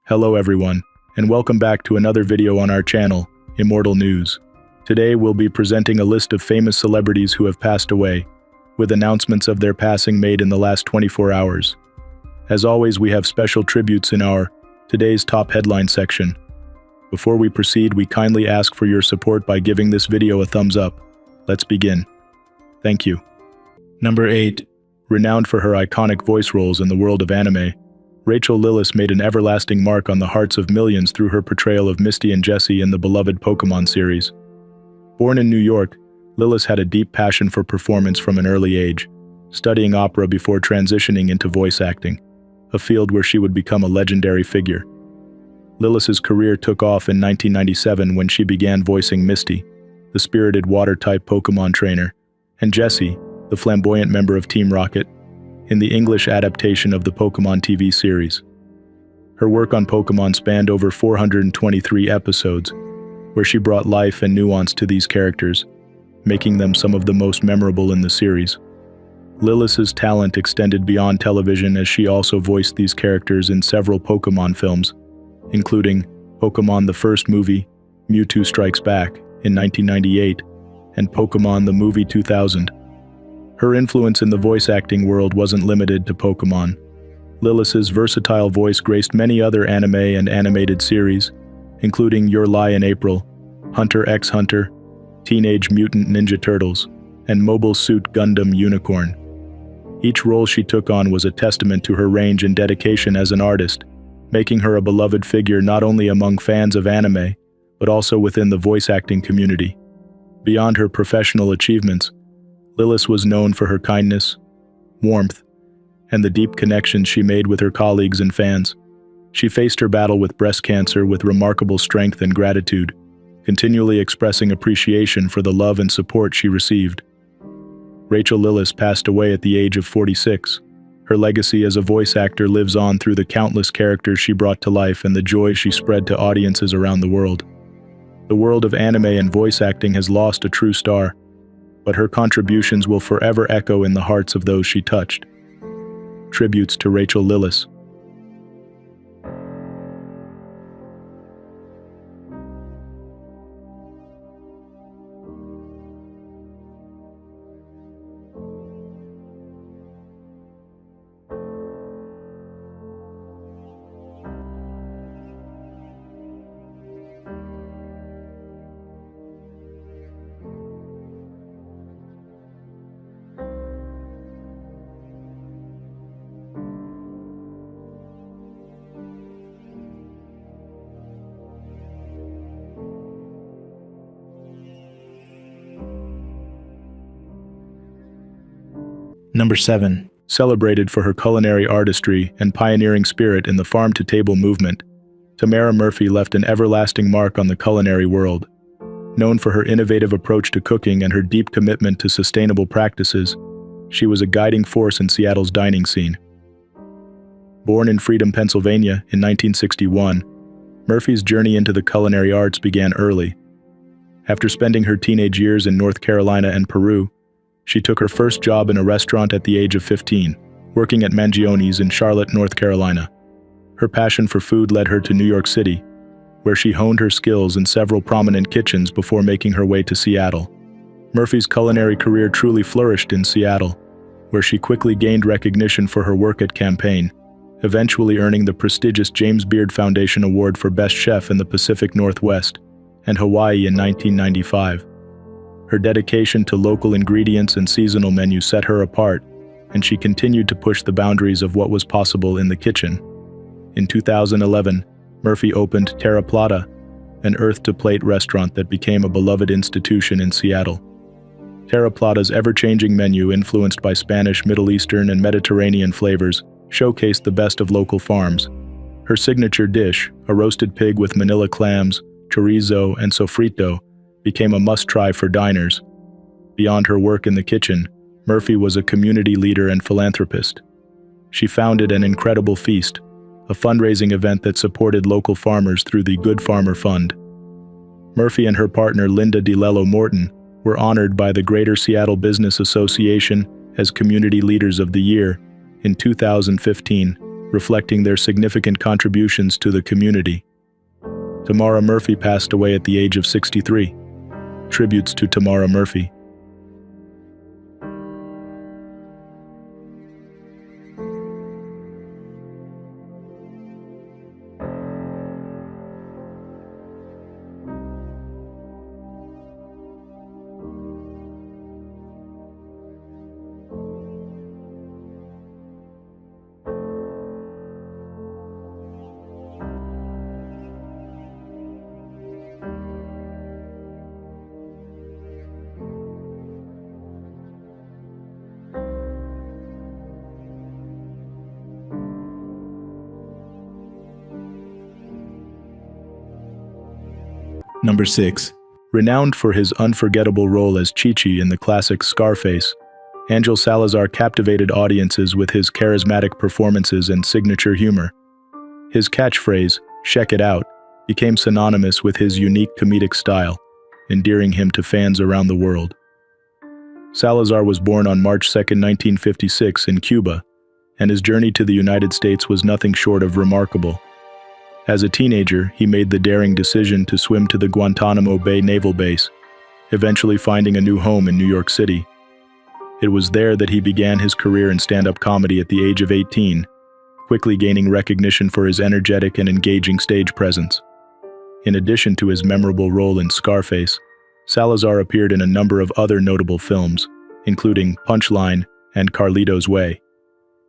Hello everyone, and welcome back to another video on our channel, Immortal News. Today we'll be presenting a list of famous celebrities who have passed away, with announcements of their passing made in the last 24 hours. As always, we have special tributes in our Today's Top Headline section. Before we proceed, we kindly ask for your support by giving this video a thumbs up. Let's begin. Thank you. Number 8. Renowned for her iconic voice roles in the world of anime, Rachael Lillis made an everlasting mark on the hearts of millions through her portrayal of Misty and Jessie in the beloved Pokémon series. Born in New York, Lillis had a deep passion for performance from an early age, studying opera before transitioning into voice acting, a field where she would become a legendary figure. Lillis's career took off in 1997 when she began voicing Misty, the spirited water-type Pokémon trainer, and Jessie, the flamboyant member of Team Rocket, in the English adaptation of the Pokémon TV series. Her work on Pokémon spanned over 423 episodes, where she brought life and nuance to these characters, making them some of the most memorable in the series. Lillis's talent extended beyond television as she also voiced these characters in several Pokémon films, including Pokémon the first movie, Mewtwo Strikes Back, in 1998, and Pokémon the movie 2000. Her influence in the voice acting world wasn't limited to Pokémon. Lillis's versatile voice graced many other anime and animated series, including Your Lie in April, Hunter x Hunter, Teenage Mutant Ninja Turtles, and Mobile Suit Gundam Unicorn. Each role she took on was a testament to her range and dedication as an artist, making her a beloved figure not only among fans of anime, but also within the voice acting community. Beyond her professional achievements, Lillis was known for her kindness, warmth, and the deep connections she made with her colleagues and fans. She faced her battle with breast cancer with remarkable strength and gratitude, continually expressing appreciation for the love and support she received. Rachael Lillis passed away at the age of 46. Her legacy as a voice actor lives on through the countless characters she brought to life and the joy she spread to audiences around the world. The world of anime and voice acting has lost a true star, but her contributions will forever echo in the hearts of those she touched. Tributes to Rachael Lillis. Number 7. Celebrated for her culinary artistry and pioneering spirit in the farm-to-table movement, Tamara Murphy left an everlasting mark on the culinary world. Known for her innovative approach to cooking and her deep commitment to sustainable practices, she was a guiding force in Seattle's dining scene. Born in Freedom, Pennsylvania in 1961, Murphy's journey into the culinary arts began early. After spending her teenage years in North Carolina and Peru, she took her first job in a restaurant at the age of 15, working at Mangioni's in Charlotte, North Carolina. Her passion for food led her to New York City, where she honed her skills in several prominent kitchens before making her way to Seattle. Murphy's culinary career truly flourished in Seattle, where she quickly gained recognition for her work at Campaign, eventually earning the prestigious James Beard Foundation Award for Best Chef in the Pacific Northwest and Hawaii in 1995. Her dedication to local ingredients and seasonal menus set her apart, and she continued to push the boundaries of what was possible in the kitchen. In 2011, Murphy opened Terra Plata, an earth-to-plate restaurant that became a beloved institution in Seattle. Terra Plata's ever-changing menu, influenced by Spanish, Middle Eastern, and Mediterranean flavors, showcased the best of local farms. Her signature dish, a roasted pig with manila clams, chorizo, and sofrito, became a must-try for diners. Beyond her work in the kitchen, Murphy was a community leader and philanthropist. She founded an Incredible Feast, a fundraising event that supported local farmers through the Good Farmer Fund. Murphy and her partner Linda DiLello Morton were honored by the Greater Seattle Business Association as Community Leaders of the Year in 2015 reflecting their significant contributions to the community. Tamara Murphy passed away at the age of 63. Tributes to Tamara Murphy. Number 6. Renowned for his unforgettable role as Chi-Chi in the classic Scarface, Ángel Salazar captivated audiences with his charismatic performances and signature humor. His catchphrase, "Check it out," became synonymous with his unique comedic style, endearing him to fans around the world. Salazar was born on March 2, 1956 in Cuba, and his journey to the United States was nothing short of remarkable. As a teenager, he made the daring decision to swim to the Guantanamo Bay Naval Base, eventually finding a new home in New York City. It was there that he began his career in stand-up comedy at the age of 18, quickly gaining recognition for his energetic and engaging stage presence. In addition to his memorable role in Scarface, Salazar appeared in a number of other notable films, including Punchline and Carlito's Way.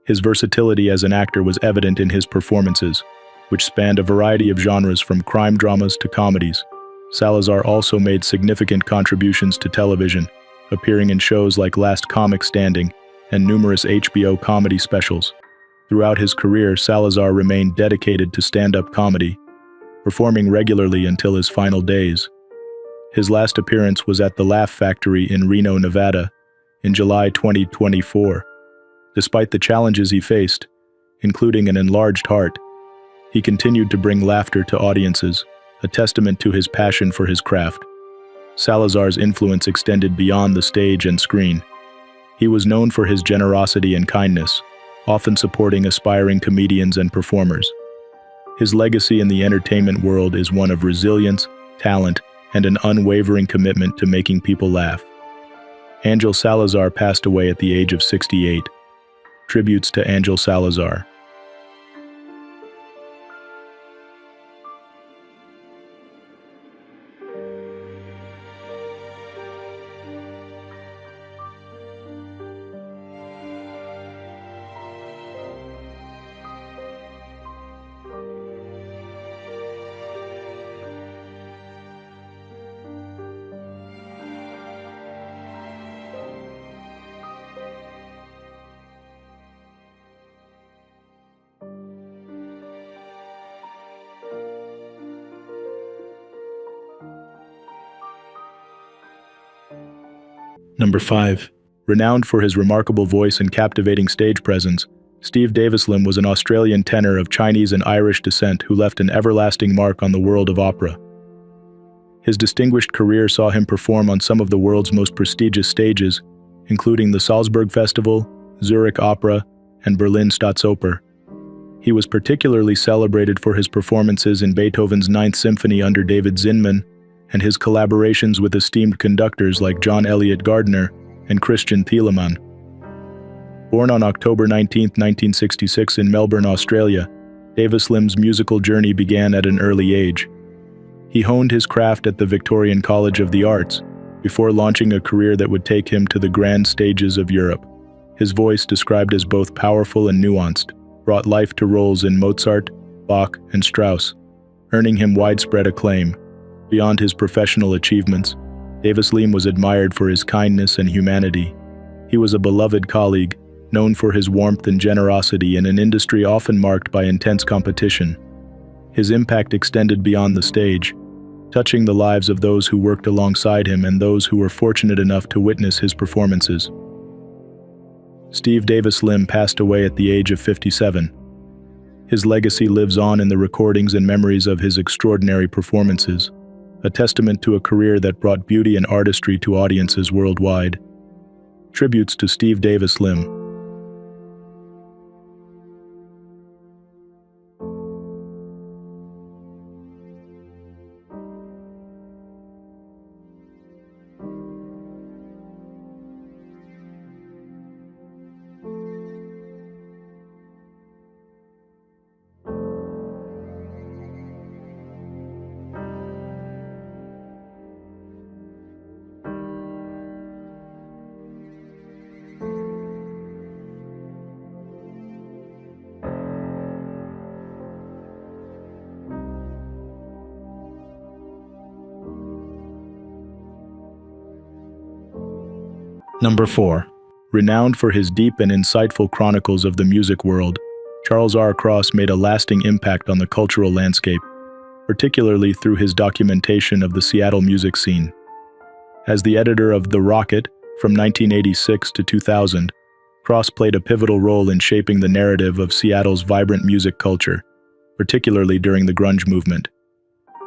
His versatility as an actor was evident in his performances, which spanned a variety of genres from crime dramas to comedies. Salazar also made significant contributions to television, appearing in shows like Last Comic Standing and numerous HBO comedy specials. Throughout his career, Salazar remained dedicated to stand-up comedy, performing regularly until his final days. His last appearance was at the Laugh Factory in Reno, Nevada, in July 2024. Despite the challenges he faced, including an enlarged heart, he continued to bring laughter to audiences, a testament to his passion for his craft. Salazar's influence extended beyond the stage and screen. He was known for his generosity and kindness, often supporting aspiring comedians and performers. His legacy in the entertainment world is one of resilience, talent, and an unwavering commitment to making people laugh. Ángel Salazar passed away at the age of 68. Tributes to Ángel Salazar. Number 5. Renowned for his remarkable voice and captivating stage presence, Steve Davislim was an Australian tenor of Chinese and Irish descent who left an everlasting mark on the world of opera. His distinguished career saw him perform on some of the world's most prestigious stages, including the Salzburg Festival, Zurich Opera, and Berlin Staatsoper. He was particularly celebrated for his performances in Beethoven's Ninth Symphony under David Zinman, and his collaborations with esteemed conductors like John Eliot Gardiner and Christian Thielemann. Born on October 19, 1966 in Melbourne, Australia, Davislim's musical journey began at an early age. He honed his craft at the Victorian College of the Arts, before launching a career that would take him to the grand stages of Europe. His voice, described as both powerful and nuanced, brought life to roles in Mozart, Bach, and Strauss, earning him widespread acclaim. Beyond his professional achievements, Davislim was admired for his kindness and humanity. He was a beloved colleague, known for his warmth and generosity in an industry often marked by intense competition. His impact extended beyond the stage, touching the lives of those who worked alongside him and those who were fortunate enough to witness his performances. Steve Davislim passed away at the age of 57. His legacy lives on in the recordings and memories of his extraordinary performances, a testament to a career that brought beauty and artistry to audiences worldwide. Tributes to Steve Davislim. Number 4. Renowned for his deep and insightful chronicles of the music world, Charles R. Cross made a lasting impact on the cultural landscape, particularly through his documentation of the Seattle music scene. As the editor of The Rocket from 1986 to 2000, Cross played a pivotal role in shaping the narrative of Seattle's vibrant music culture, particularly during the grunge movement.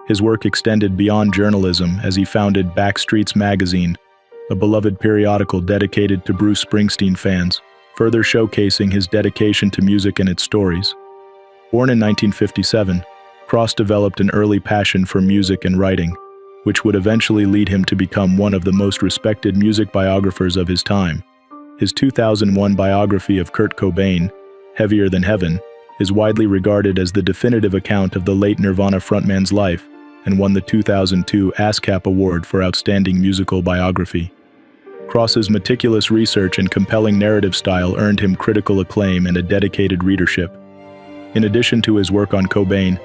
His work extended beyond journalism as he founded Backstreets Magazine, a beloved periodical dedicated to Bruce Springsteen fans, further showcasing his dedication to music and its stories. Born in 1957, Cross developed an early passion for music and writing, which would eventually lead him to become one of the most respected music biographers of his time. His 2001 biography of Kurt Cobain, Heavier Than Heaven, is widely regarded as the definitive account of the late Nirvana frontman's life and won the 2002 ASCAP Award for Outstanding Musical Biography. Cross's meticulous research and compelling narrative style earned him critical acclaim and a dedicated readership. In addition to his work on Cobain,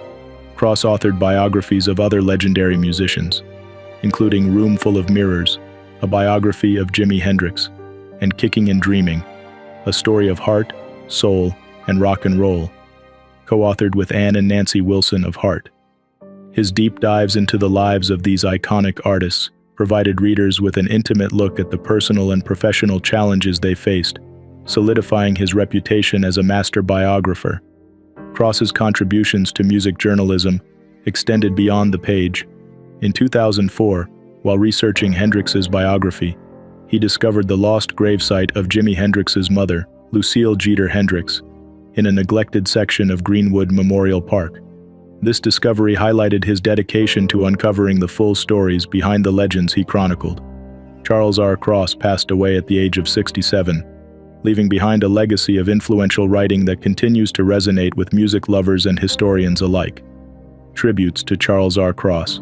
Cross authored biographies of other legendary musicians, including Room Full of Mirrors, a biography of Jimi Hendrix, and Kicking and Dreaming, a story of heart, soul, and rock and roll, co-authored with Ann and Nancy Wilson of Heart. His deep dives into the lives of these iconic artists provided readers with an intimate look at the personal and professional challenges they faced, solidifying his reputation as a master biographer. Cross's contributions to music journalism extended beyond the page. In 2004, while researching Hendrix's biography, he discovered the lost gravesite of Jimi Hendrix's mother, Lucille Jeter Hendrix, in a neglected section of Greenwood Memorial Park. This discovery highlighted his dedication to uncovering the full stories behind the legends he chronicled. Charles R. Cross passed away at the age of 67, leaving behind a legacy of influential writing that continues to resonate with music lovers and historians alike. Tributes to Charles R. Cross.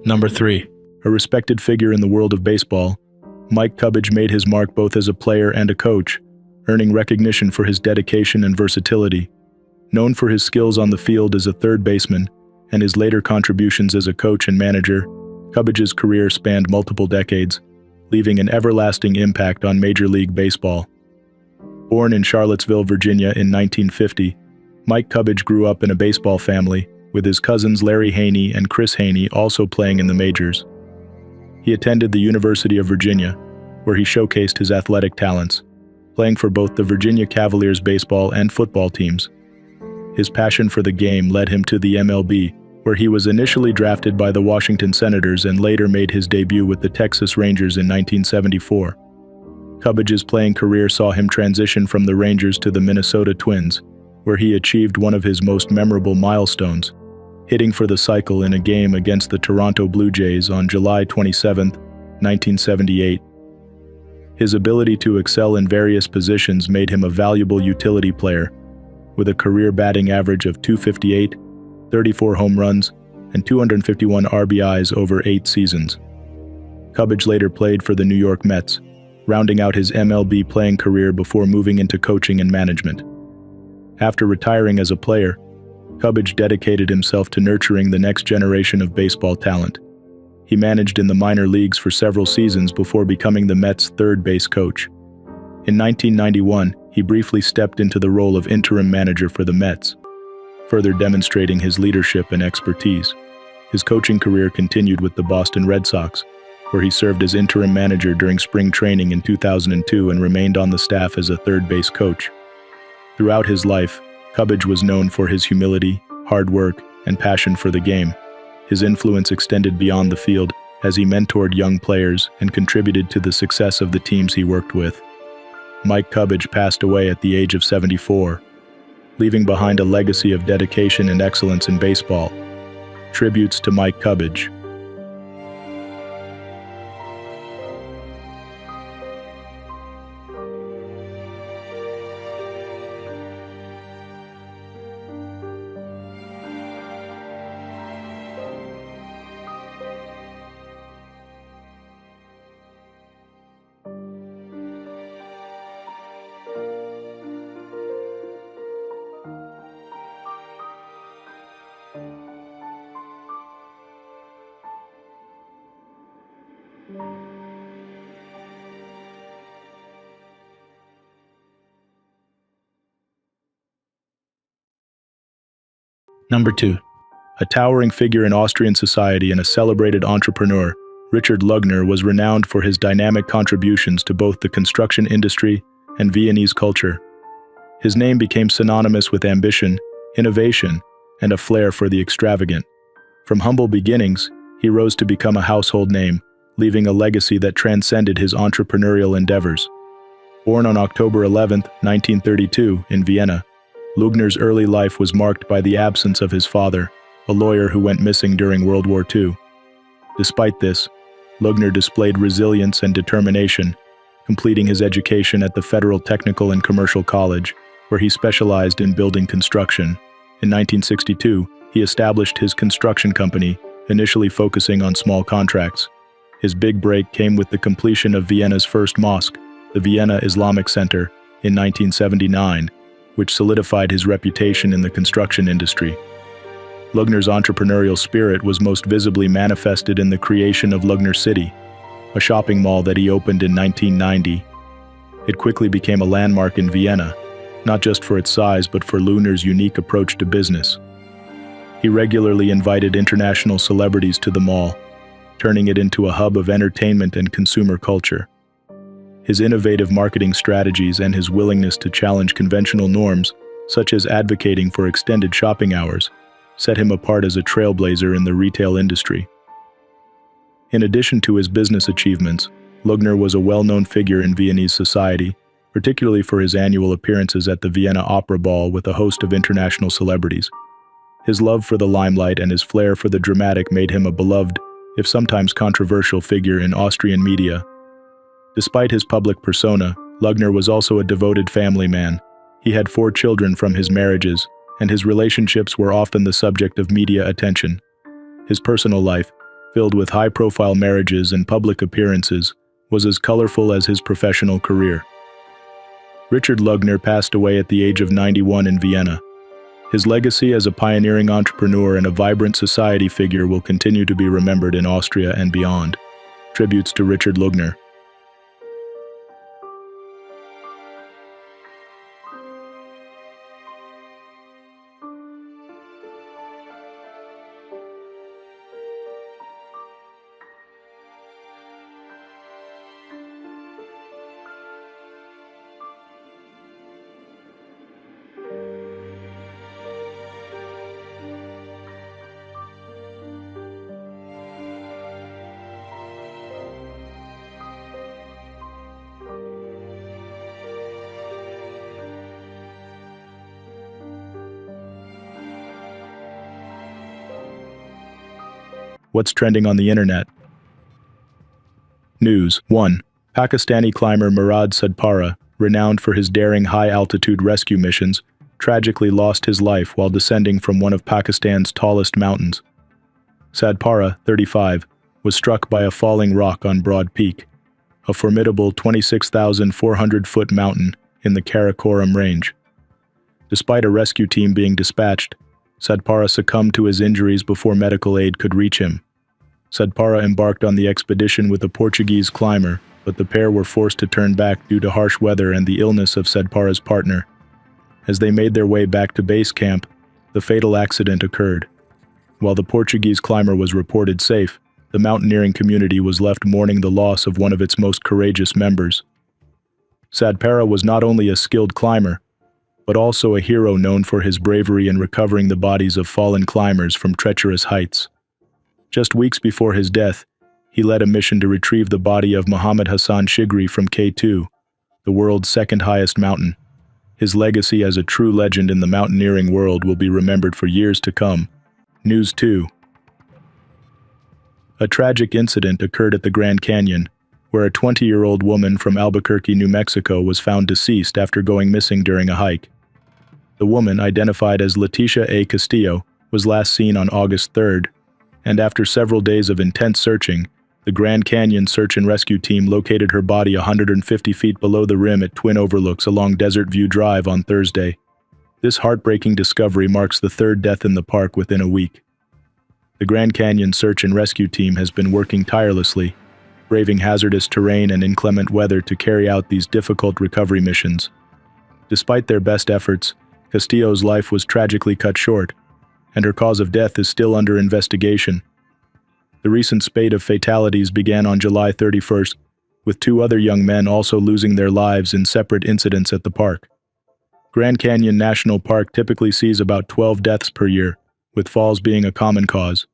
Number 3. A respected figure in the world of baseball, Mike Cubbage made his mark both as a player and a coach, earning recognition for his dedication and versatility. Known for his skills on the field as a third baseman and his later contributions as a coach and manager, Cubbage's career spanned multiple decades, leaving an everlasting impact on Major League Baseball. Born in Charlottesville, Virginia in 1950, Mike Cubbage grew up in a baseball family, with his cousins Larry Haney and Chris Haney also playing in the majors. He attended the University of Virginia, where he showcased his athletic talents, playing for both the Virginia Cavaliers baseball and football teams. His passion for the game led him to the MLB, where he was initially drafted by the Washington Senators and later made his debut with the Texas Rangers in 1974. Cubbage's playing career saw him transition from the Rangers to the Minnesota Twins, where he achieved one of his most memorable milestones, hitting for the cycle in a game against the Toronto Blue Jays on July 27, 1978. His ability to excel in various positions made him a valuable utility player, with a career batting average of .258, 34 home runs, and 251 RBIs over 8 seasons. Cubbage later played for the New York Mets, rounding out his MLB playing career before moving into coaching and management. After retiring as a player, Cubbage dedicated himself to nurturing the next generation of baseball talent. He managed in the minor leagues for several seasons before becoming the Mets' third base coach. In 1991, he briefly stepped into the role of interim manager for the Mets, further demonstrating his leadership and expertise. His coaching career continued with the Boston Red Sox, where he served as interim manager during spring training in 2002 and remained on the staff as a third base coach. Throughout his life, Cubbage was known for his humility, hard work, and passion for the game. His influence extended beyond the field as he mentored young players and contributed to the success of the teams he worked with. Mike Cubbage passed away at the age of 74, leaving behind a legacy of dedication and excellence in baseball. Tributes to Mike Cubbage. Number 2. A towering figure in Austrian society and a celebrated entrepreneur, Richard Lugner was renowned for his dynamic contributions to both the construction industry and Viennese culture. His name became synonymous with ambition, innovation, and a flair for the extravagant. From humble beginnings, he rose to become a household name, leaving a legacy that transcended his entrepreneurial endeavors. Born on October 11, 1932, in Vienna, Lugner's early life was marked by the absence of his father, a lawyer who went missing during World War II. Despite this, Lugner displayed resilience and determination, completing his education at the Federal Technical and Commercial College, where he specialized in building construction. In 1962, he established his construction company, initially focusing on small contracts. His big break came with the completion of Vienna's first mosque, the Vienna Islamic Center, in 1979, which solidified his reputation in the construction industry. Lugner's entrepreneurial spirit was most visibly manifested in the creation of Lugner City, a shopping mall that he opened in 1990. It quickly became a landmark in Vienna, not just for its size but for Lugner's unique approach to business. He regularly invited international celebrities to the mall, turning it into a hub of entertainment and consumer culture. His innovative marketing strategies and his willingness to challenge conventional norms, such as advocating for extended shopping hours, set him apart as a trailblazer in the retail industry. In addition to his business achievements, Lugner was a well-known figure in Viennese society, particularly for his annual appearances at the Vienna Opera Ball with a host of international celebrities. His love for the limelight and his flair for the dramatic made him a beloved, if sometimes controversial, figure in Austrian media. Despite his public persona, Lugner was also a devoted family man. He had 4 children from his marriages, and his relationships were often the subject of media attention. His personal life, filled with high-profile marriages and public appearances, was as colorful as his professional career. Richard Lugner passed away at the age of 91 in Vienna. His legacy as a pioneering entrepreneur and a vibrant society figure will continue to be remembered in Austria and beyond. Tributes to Richard Lugner. What's trending on the internet? News 1. Pakistani climber Murad Sadpara, renowned for his daring high-altitude rescue missions, tragically lost his life while descending from one of Pakistan's tallest mountains. Sadpara, 35, was struck by a falling rock on Broad Peak, a formidable 26,400-foot mountain in the Karakoram Range. Despite a rescue team being dispatched, Sadpara succumbed to his injuries before medical aid could reach him. Sadpara embarked on the expedition with a Portuguese climber, but the pair were forced to turn back due to harsh weather and the illness of Sadpara's partner. As they made their way back to base camp, the fatal accident occurred. While the Portuguese climber was reported safe, the mountaineering community was left mourning the loss of one of its most courageous members. Sadpara was not only a skilled climber, but also a hero known for his bravery in recovering the bodies of fallen climbers from treacherous heights. Just weeks before his death, he led a mission to retrieve the body of Muhammad Hassan Shigri from K2, the world's second highest mountain. His legacy as a true legend in the mountaineering world will be remembered for years to come. News 2. A tragic incident occurred at the Grand Canyon, where a 20-year-old woman from Albuquerque, New Mexico was found deceased after going missing during a hike. The woman, identified as Leticia A. Castillo, was last seen on August 3rd, and after several days of intense searching, the Grand Canyon Search and Rescue Team located her body 150 feet below the rim at Twin Overlooks along Desert View Drive on Thursday. This heartbreaking discovery marks the third death in the park within a week. The Grand Canyon Search and Rescue Team has been working tirelessly, braving hazardous terrain and inclement weather to carry out these difficult recovery missions. Despite their best efforts, Castillo's life was tragically cut short, and her cause of death is still under investigation. The recent spate of fatalities began on July 31st, with 2 other young men also losing their lives in separate incidents at the park. Grand Canyon National Park typically sees about 12 deaths per year, with falls being a common cause.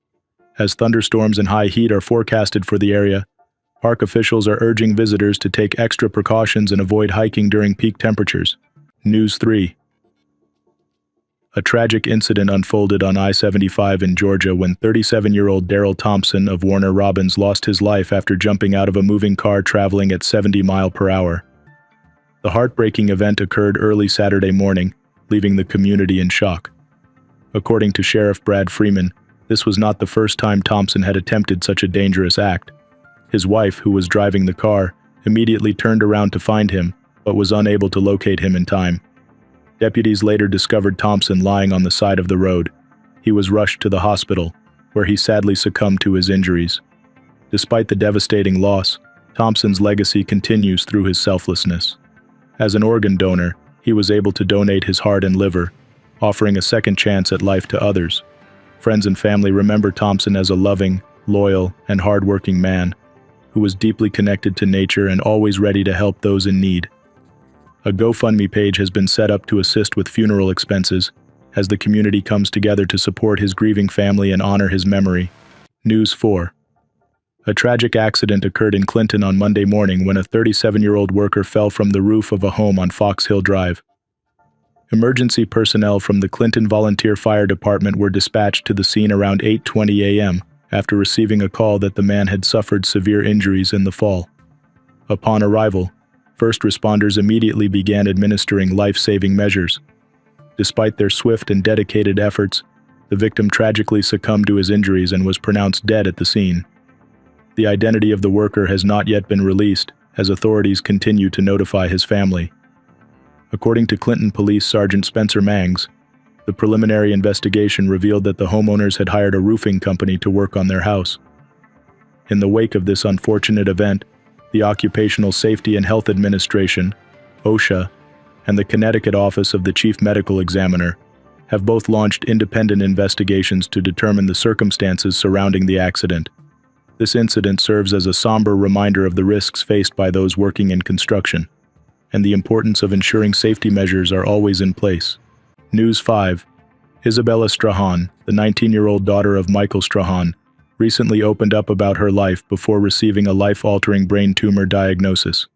As thunderstorms and high heat are forecasted for the area, park officials are urging visitors to take extra precautions and avoid hiking during peak temperatures. News 3. A tragic incident unfolded on I-75 in Georgia when 37-year-old Daryl Thompson of Warner Robins lost his life after jumping out of a moving car traveling at 70 miles per hour. The heartbreaking event occurred early Saturday morning, leaving the community in shock. According to Sheriff Brad Freeman, this was not the first time Thompson had attempted such a dangerous act. His wife, who was driving the car, immediately turned around to find him, but was unable to locate him in time. Deputies later discovered Thompson lying on the side of the road. He was rushed to the hospital, where he sadly succumbed to his injuries. Despite the devastating loss, Thompson's legacy continues through his selflessness. As an organ donor, he was able to donate his heart and liver, offering a second chance at life to others. Friends and family remember Thompson as a loving, loyal, and hard-working man who was deeply connected to nature and always ready to help those in need. A GoFundMe page has been set up to assist with funeral expenses as the community comes together to support his grieving family and honor his memory. News 4. A tragic accident occurred in Clinton on Monday morning when a 37-year-old worker fell from the roof of a home on Fox Hill Drive. Emergency personnel from the Clinton Volunteer Fire Department were dispatched to the scene around 8:20 a.m. after receiving a call that the man had suffered severe injuries in the fall. Upon arrival, first responders immediately began administering life-saving measures. Despite their swift and dedicated efforts, the victim tragically succumbed to his injuries and was pronounced dead at the scene. The identity of the worker has not yet been released, as authorities continue to notify his family. According to Clinton Police Sergeant Spencer Mangs, the preliminary investigation revealed that the homeowners had hired a roofing company to work on their house. In the wake of this unfortunate event, the Occupational Safety and Health Administration, OSHA, and the Connecticut Office of the Chief Medical Examiner have both launched independent investigations to determine the circumstances surrounding the accident. This incident serves as a somber reminder of the risks faced by those working in construction, and the importance of ensuring safety measures are always in place. News 5. Isabella Strahan, the 19-year-old daughter of Michael Strahan, recently opened up about her life before receiving a life-altering brain tumor diagnosis.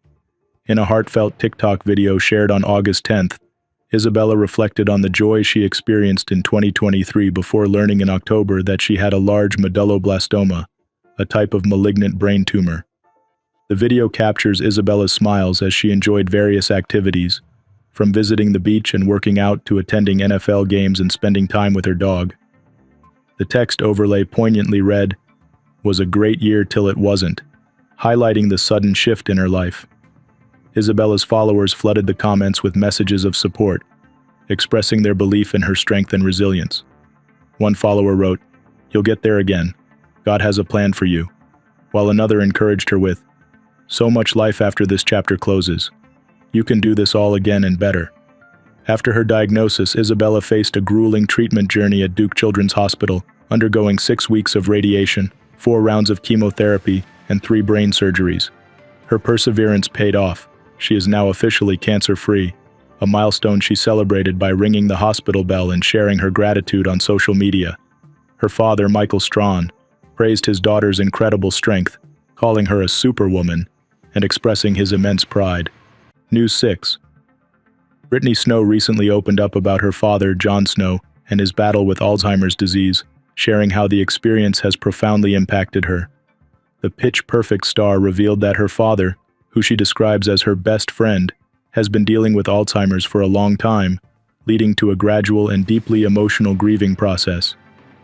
In a heartfelt TikTok video shared on August 10th, Isabella reflected on the joy she experienced in 2023 before learning in October that she had a large medulloblastoma, a type of malignant brain tumor. The video captures Isabella's smiles as she enjoyed various activities, from visiting the beach and working out to attending NFL games and spending time with her dog. The text overlay poignantly read, "Was a great year till it wasn't," highlighting the sudden shift in her life. Isabella's followers flooded the comments with messages of support, expressing their belief in her strength and resilience. One follower wrote, "You'll get there again. God has a plan for you," while another encouraged her with, "So much life after this chapter closes. You can do this all again and better." After her diagnosis, Isabella faced a grueling treatment journey at Duke Children's Hospital, undergoing 6 weeks of radiation, 4 rounds of chemotherapy, and 3 brain surgeries. Her perseverance paid off. She is now officially cancer-free, a milestone she celebrated by ringing the hospital bell and sharing her gratitude on social media. Her father, Michael Strahan, praised his daughter's incredible strength, calling her a superwoman and expressing his immense pride. News 6. Brittany Snow recently opened up about her father, John Snow, and his battle with Alzheimer's disease, sharing how the experience has profoundly impacted her. The Pitch Perfect star revealed that her father, who she describes as her best friend, has been dealing with Alzheimer's for a long time, leading to a gradual and deeply emotional grieving process.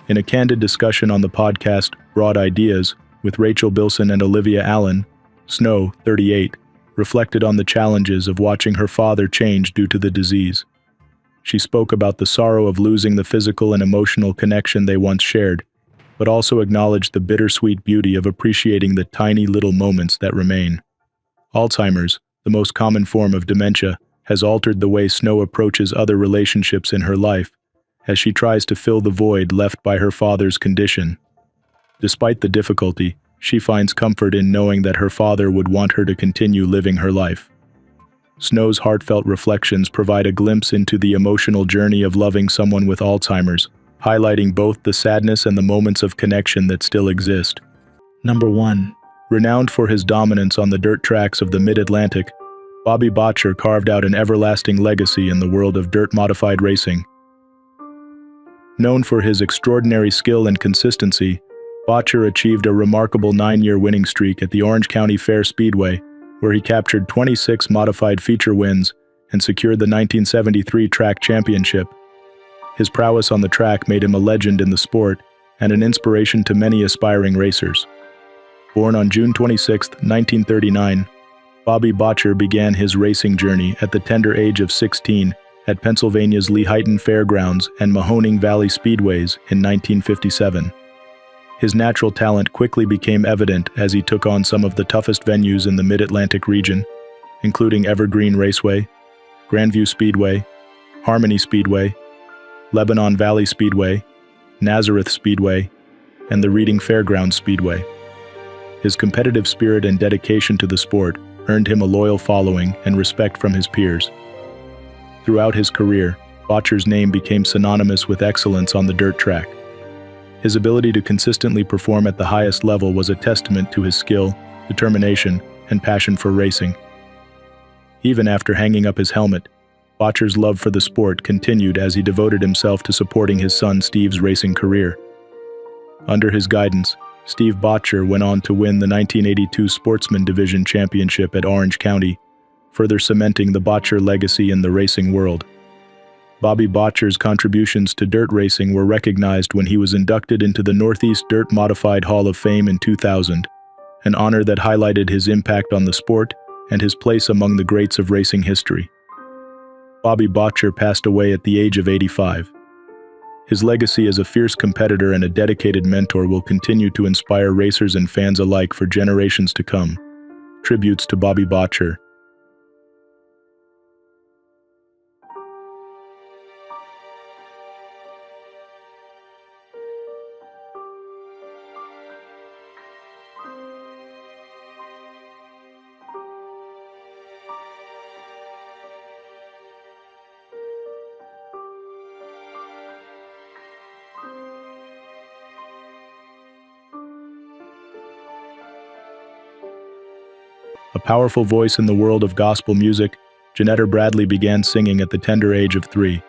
In a candid discussion on the podcast Broad Ideas with Rachael Bilson and Olivia Allen, Snow, 38, reflected on the challenges of watching her father change due to the disease. She spoke about the sorrow of losing the physical and emotional connection they once shared, but also acknowledged the bittersweet beauty of appreciating the tiny little moments that remain. Alzheimer's, the most common form of dementia, has altered the way Snow approaches other relationships in her life, as she tries to fill the void left by her father's condition. Despite the difficulty, she finds comfort in knowing that her father would want her to continue living her life. Snow's heartfelt reflections provide a glimpse into the emotional journey of loving someone with Alzheimer's, highlighting both the sadness and the moments of connection that still exist. Number 1. Renowned for his dominance on the dirt tracks of the Mid-Atlantic, Bobby Bottcher carved out an everlasting legacy in the world of dirt-modified racing. Known for his extraordinary skill and consistency, Bottcher achieved a remarkable 9-year winning streak at the Orange County Fair Speedway, where he captured 26 modified feature wins and secured the 1973 track championship. His prowess on the track made him a legend in the sport and an inspiration to many aspiring racers. Born on June 26, 1939, Bobby Bottcher began his racing journey at the tender age of 16 at Pennsylvania's Lehighton Fairgrounds and Mahoning Valley Speedways in 1957. His natural talent quickly became evident as he took on some of the toughest venues in the Mid-Atlantic region, including Evergreen Raceway, Grandview Speedway, Harmony Speedway, Lebanon Valley Speedway, Nazareth Speedway, and the Reading Fairgrounds Speedway. His competitive spirit and dedication to the sport earned him a loyal following and respect from his peers. Throughout his career, Bottcher's name became synonymous with excellence on the dirt track. His ability to consistently perform at the highest level was a testament to his skill, determination, and passion for racing. Even after hanging up his helmet, Bottcher's love for the sport continued as he devoted himself to supporting his son Steve's racing career. Under his guidance, Steve Bottcher went on to win the 1982 Sportsman Division Championship at Orange County, further cementing the Bottcher legacy in the racing world. Bobby Bottcher's contributions to dirt racing were recognized when he was inducted into the Northeast Dirt Modified Hall of Fame in 2000, an honor that highlighted his impact on the sport and his place among the greats of racing history. Bobby Bottcher passed away at the age of 85. His legacy as a fierce competitor and a dedicated mentor will continue to inspire racers and fans alike for generations to come. Tributes to Bobby Bottcher. A powerful voice in the world of gospel music, Janetta Bradley began singing at the tender age of 3.